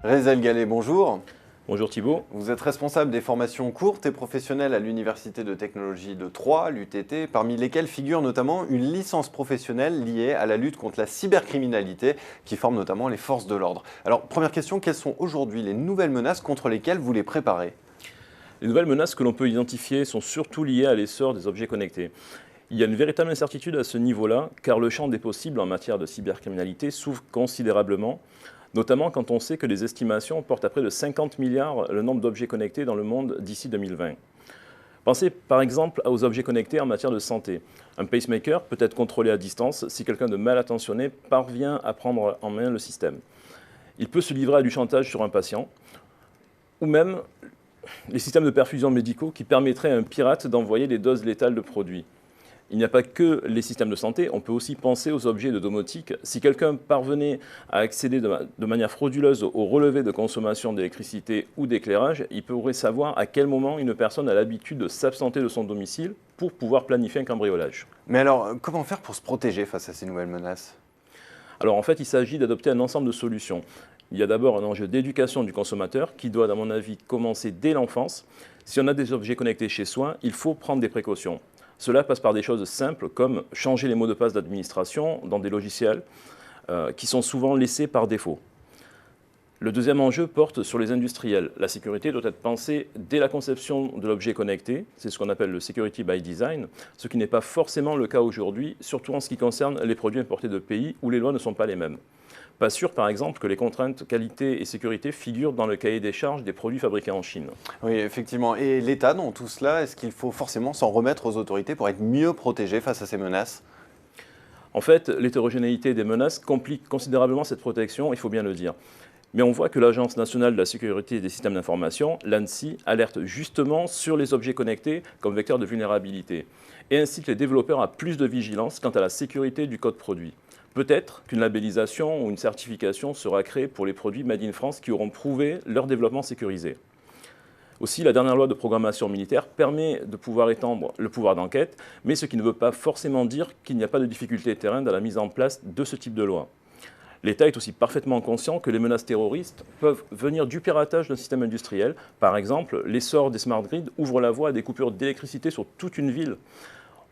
Rezel Gallet, bonjour. Bonjour Thibault. Vous êtes responsable des formations courtes et professionnelles à l'Université de technologie de Troyes, l'UTT, parmi lesquelles figure notamment une licence professionnelle liée à la lutte contre la cybercriminalité qui forme notamment les forces de l'ordre. Alors, première question, quelles sont aujourd'hui les nouvelles menaces contre lesquelles vous les préparez ? Les nouvelles menaces que l'on peut identifier sont surtout liées à l'essor des objets connectés. Il y a une véritable incertitude à ce niveau-là, car le champ des possibles en matière de cybercriminalité s'ouvre considérablement, notamment quand on sait que les estimations portent à près de 50 milliards le nombre d'objets connectés dans le monde d'ici 2020. Pensez par exemple aux objets connectés en matière de santé. Un pacemaker peut être contrôlé à distance si quelqu'un de mal intentionné parvient à prendre en main le système. Il peut se livrer à du chantage sur un patient, ou même les systèmes de perfusion médicaux qui permettraient à un pirate d'envoyer des doses létales de produits. Il n'y a pas que les systèmes de santé, on peut aussi penser aux objets de domotique. Si quelqu'un parvenait à accéder de manière frauduleuse au relevé de consommation d'électricité ou d'éclairage, il pourrait savoir à quel moment une personne a l'habitude de s'absenter de son domicile pour pouvoir planifier un cambriolage. Mais alors, comment faire pour se protéger face à ces nouvelles menaces ? Alors en fait, il s'agit d'adopter un ensemble de solutions. Il y a d'abord un enjeu d'éducation du consommateur qui doit, à mon avis, commencer dès l'enfance. Si on a des objets connectés chez soi, il faut prendre des précautions. Cela passe par des choses simples comme changer les mots de passe d'administration dans des logiciels qui sont souvent laissés par défaut. Le deuxième enjeu porte sur les industriels. La sécurité doit être pensée dès la conception de l'objet connecté, c'est ce qu'on appelle le security by design, ce qui n'est pas forcément le cas aujourd'hui, surtout en ce qui concerne les produits importés de pays où les lois ne sont pas les mêmes. Pas sûr, par exemple, que les contraintes qualité et sécurité figurent dans le cahier des charges des produits fabriqués en Chine. Oui, effectivement. Et l'État, dans tout cela, est-ce qu'il faut forcément s'en remettre aux autorités pour être mieux protégé face à ces menaces ? En fait, l'hétérogénéité des menaces complique considérablement cette protection, il faut bien le dire. Mais on voit que l'Agence nationale de la sécurité des systèmes d'information, l'ANSSI, alerte justement sur les objets connectés comme vecteur de vulnérabilité et incite les développeurs à plus de vigilance quant à la sécurité du code produit. Peut-être qu'une labellisation ou une certification sera créée pour les produits Made in France qui auront prouvé leur développement sécurisé. Aussi, la dernière loi de programmation militaire permet de pouvoir étendre le pouvoir d'enquête, mais ce qui ne veut pas forcément dire qu'il n'y a pas de difficulté terrain dans la mise en place de ce type de loi. L'État est aussi parfaitement conscient que les menaces terroristes peuvent venir du piratage d'un système industriel. Par exemple, l'essor des smart grids ouvre la voie à des coupures d'électricité sur toute une ville.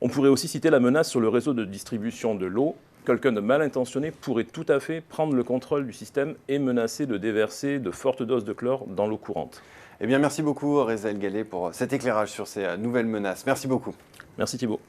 On pourrait aussi citer la menace sur le réseau de distribution de l'eau. Quelqu'un de mal intentionné pourrait tout à fait prendre le contrôle du système et menacer de déverser de fortes doses de chlore dans l'eau courante. Eh bien, merci beaucoup, Rezel Gallet, pour cet éclairage sur ces nouvelles menaces. Merci beaucoup. Merci Thibault.